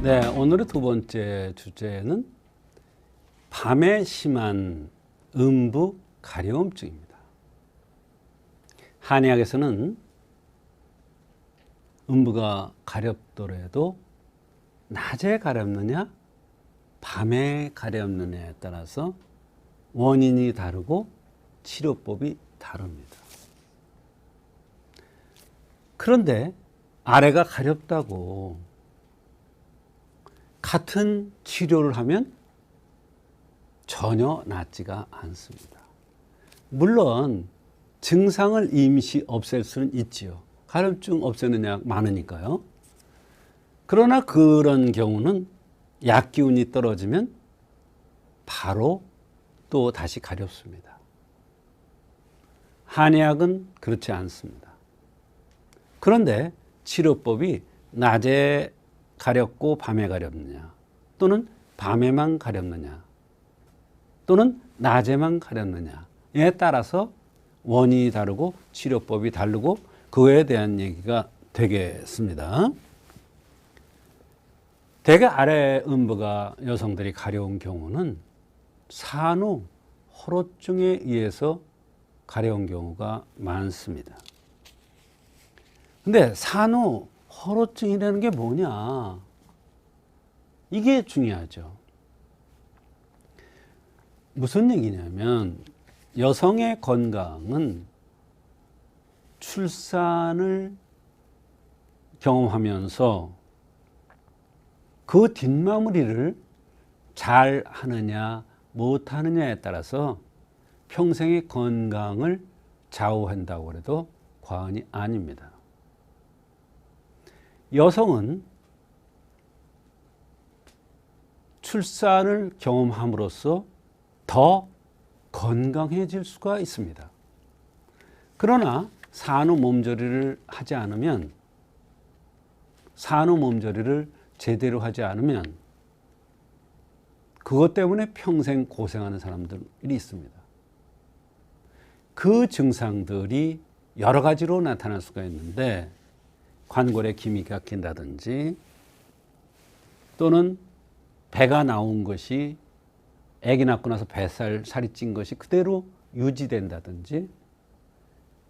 네, 오늘의 두 번째 주제는 밤에 심한 음부 가려움증입니다. 한의학에서는 음부가 가렵더라도 낮에 가렵느냐 밤에 가렵느냐에 따라서 원인이 다르고 치료법이 다릅니다. 그런데 아래가 가렵다고 같은 치료를 하면 전혀 낫지가 않습니다. 물론 증상을 임시 없앨 수는 있지요. 가려움증 없애는 약 많으니까요. 그러나 그런 경우는 약 기운이 떨어지면 바로 또 다시 가렵습니다. 한의학은 그렇지 않습니다. 그런데 치료법이 낮에 가렵고 밤에 가렵느냐, 또는 밤에만 가렵느냐, 또는 낮에만 가렵느냐에 따라서 원인이 다르고 치료법이 다르고 그에 대한 얘기가 되겠습니다. 대개 아래 음부가 여성들이 가려운 경우는 산후 호로증에 의해서 가려운 경우가 많습니다. 근데 산후 호로증이라는 게 뭐냐? 이게 중요하죠. 무슨 얘기냐면 여성의 건강은 출산을 경험하면서 그 뒷마무리를 잘 하느냐 못하느냐에 따라서 평생의 건강을 좌우한다고 해도 과언이 아닙니다. 여성은 출산을 경험함으로써 더 건강해질 수가 있습니다. 그러나 산후 몸조리를 하지 않으면, 산후 몸조리를 제대로 하지 않으면 그것 때문에 평생 고생하는 사람들이 있습니다. 그 증상들이 여러 가지로 나타날 수가 있는데 관골에 김이 깎인다든지, 또는 배가 나온 것이 아기 낳고 나서 살이 찐 것이 그대로 유지된다든지,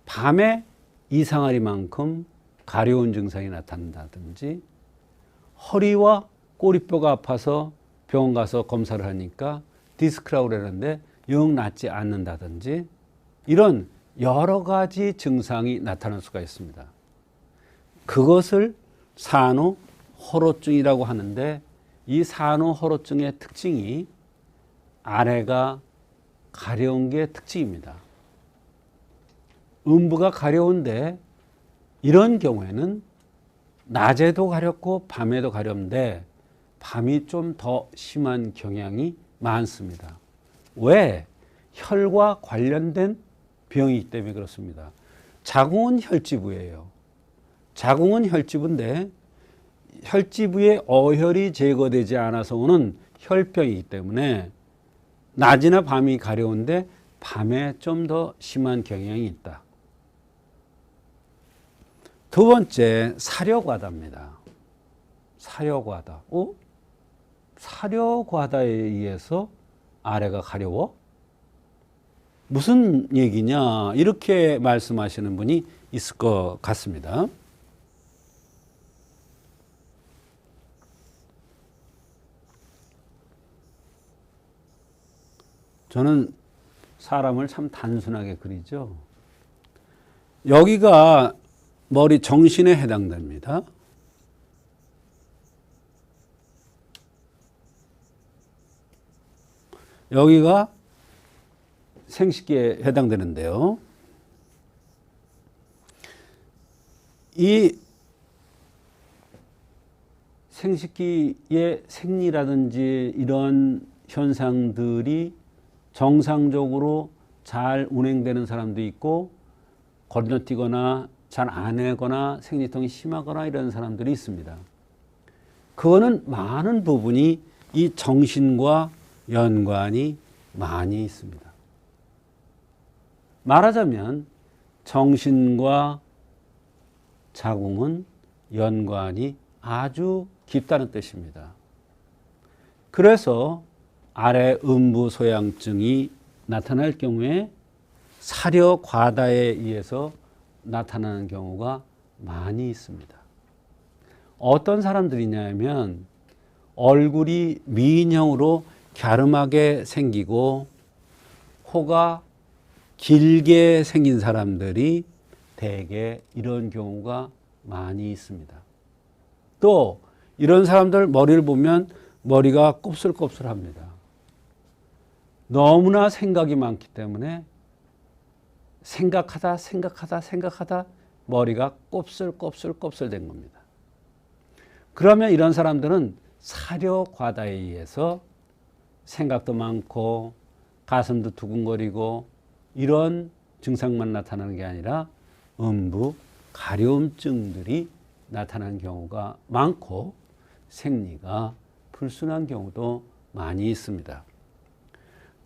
밤에 이상하리만큼 가려운 증상이 나타난다든지, 허리와 꼬리뼈가 아파서 병원 가서 검사를 하니까 디스크라고 그러는데 영 낫지 않는다든지, 이런 여러 가지 증상이 나타날 수가 있습니다. 그것을 산후 호로증이라고 하는데, 이 산후 호로증의 특징이 아래가 가려운 게 특징입니다. 음부가 가려운데 이런 경우에는 낮에도 가렵고 밤에도 가렵는데 밤이 좀 더 심한 경향이 많습니다. 왜? 혈과 관련된 병이기 때문에 그렇습니다. 자궁은 혈지부예요. 자궁은 혈지부인데 혈지부에 어혈이 제거되지 않아서 오는 혈병이기 때문에 낮이나 밤이 가려운데 밤에 좀 더 심한 경향이 있다. 두 번째, 사려과다입니다. 사려과다. 사려과다에 의해서 아래가 가려워? 무슨 얘기냐? 이렇게 말씀하시는 분이 있을 것 같습니다. 저는 사람을 참 단순하게 그리죠. 여기가 머리 정신에 해당됩니다. 여기가 생식기에 해당되는데요. 이 생식기의 생리라든지 이런 현상들이 정상적으로 잘 운행되는 사람도 있고, 건너뛰거나 잘 안 하거나 생리통이 심하거나 이런 사람들이 있습니다. 그거는 많은 부분이 이 정신과 연관이 많이 있습니다. 말하자면 정신과 자궁은 연관이 아주 깊다는 뜻입니다. 그래서 아래 음부소양증이 나타날 경우에 사려 과다에 의해서 나타나는 경우가 많이 있습니다. 어떤 사람들이냐면 얼굴이 미인형으로 갸름하게 생기고 코가 길게 생긴 사람들이 대개 이런 경우가 많이 있습니다. 또 이런 사람들 머리를 보면 머리가 곱슬곱슬합니다. 너무나 생각이 많기 때문에 생각하다 머리가 곱슬곱슬 된 겁니다. 그러면 이런 사람들은 사려 과다에 의해서 생각도 많고 가슴도 두근거리고 이런 증상만 나타나는 게 아니라 음부 가려움증들이 나타나는 경우가 많고 생리가 불순한 경우도 많이 있습니다.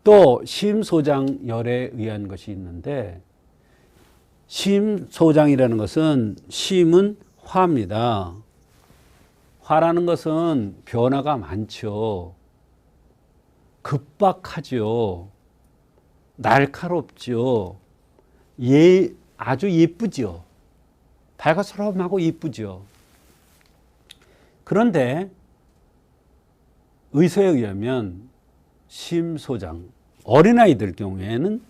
또 심소장열에 의한 것이 있는데 심소장이라는 것은 심은 화입니다. 화라는 것은 변화가 많죠. 급박하죠. 날카롭죠. 아주 예쁘죠. 발가스름하고 예쁘죠. 그런데 의서에 의하면 심소장, 어린아이들 경우에는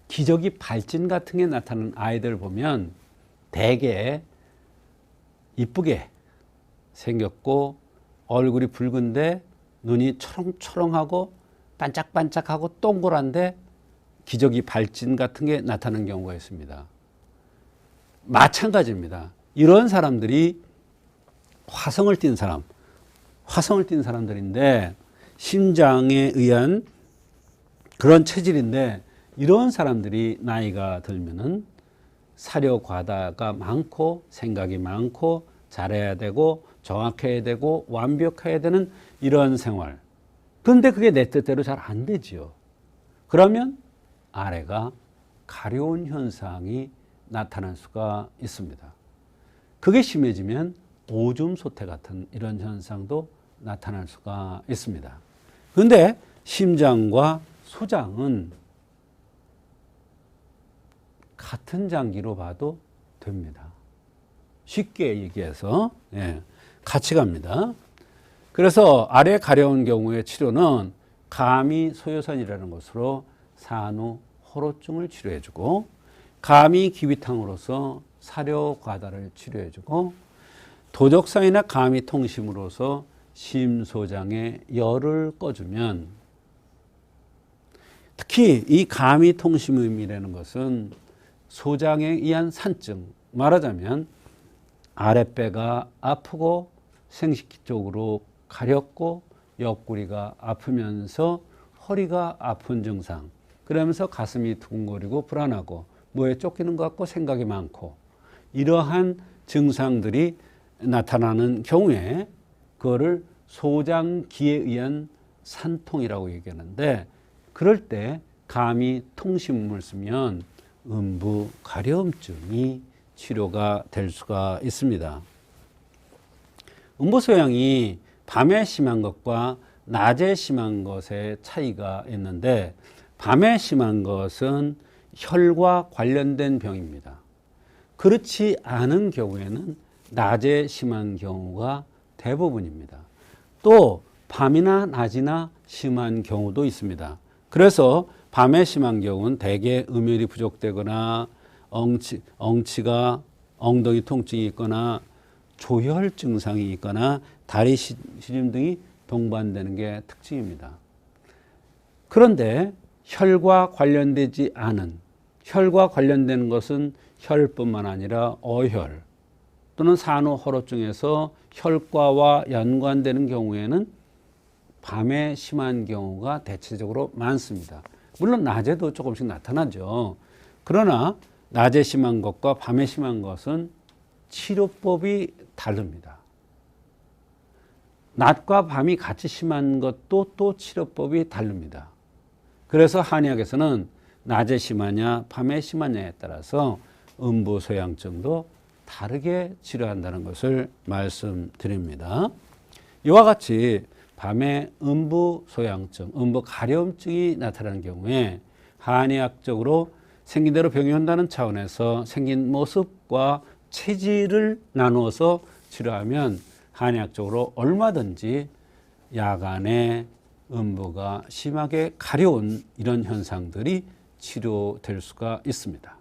기저귀 발진 같은 게 나타나는 아이들 보면 대개 이쁘게 생겼고 얼굴이 붉은데 눈이 초롱초롱하고 반짝반짝하고 동그란데 기저귀 발진 같은 게 나타나는 경우가 있습니다. 마찬가지입니다. 이런 사람들이 화성을 띈 사람들인데 심장에 의한 그런 체질인데 이런 사람들이 나이가 들면은 사려 과다가 많고 생각이 많고 잘해야 되고 정확해야 되고 완벽해야 되는 이런 생활. 그런데 그게 내 뜻대로 잘 안 되지요. 그러면 아래가 가려운 현상이 나타날 수가 있습니다. 그게 심해지면 오줌 소태 같은 이런 현상도 나타날 수가 있습니다. 그런데 심장과 소장은 같은 장기로 봐도 됩니다. 쉽게 얘기해서 같이 갑니다. 그래서 아래 가려운 경우의 치료는 감이 소요선이라는 것으로 산후 호로증을 치료해주고 감이 기위탕으로서 사려 과다를 치료해주고 도적상이나 감이 통심으로서 심소장의 열을 꺼주면 특히 이 감이 통심음이라는 것은 소장에 의한 산증, 말하자면 아랫배가 아프고 생식기 쪽으로 가렵고 옆구리가 아프면서 허리가 아픈 증상, 그러면서 가슴이 두근거리고 불안하고 뭐에 쫓기는 것 같고 생각이 많고 이러한 증상들이 나타나는 경우에 그거를 소장기에 의한 산통이라고 얘기하는데 그럴 때 감이 통심음을 쓰면 음부 가려움증이 치료가 될 수가 있습니다. 음부소양이 밤에 심한 것과 낮에 심한 것의 차이가 있는데 밤에 심한 것은 혈과 관련된 병입니다. 그렇지 않은 경우에는 낮에 심한 경우가 대부분입니다. 또 밤이나 낮이나 심한 경우도 있습니다. 그래서 밤에 심한 경우는 대개 음혈이 부족되거나 엉치가 엉덩이 통증이 있거나 조혈 증상이 있거나 다리 시림 등이 동반되는 게 특징입니다. 그런데 혈과 관련되지 않은, 혈과 관련되는 것은 혈뿐만 아니라 어혈 또는 산후호로증에서 혈과와 연관되는 경우에는 밤에 심한 경우가 대체적으로 많습니다. 물론 낮에도 조금씩 나타나죠. 그러나 낮에 심한 것과 밤에 심한 것은 치료법이 다릅니다. 낮과 밤이 같이 심한 것도 또 치료법이 다릅니다. 그래서 한의학에서는 낮에 심하냐 밤에 심하냐에 따라서 음부소양증도 다르게 치료한다는 것을 말씀드립니다. 이와 같이 밤에 음부 소양증, 음부 가려움증이 나타나는 경우에 한의학적으로 생긴 대로 병이 온다는 차원에서 생긴 모습과 체질을 나누어서 치료하면 한의학적으로 얼마든지 야간에 음부가 심하게 가려운 이런 현상들이 치료될 수가 있습니다.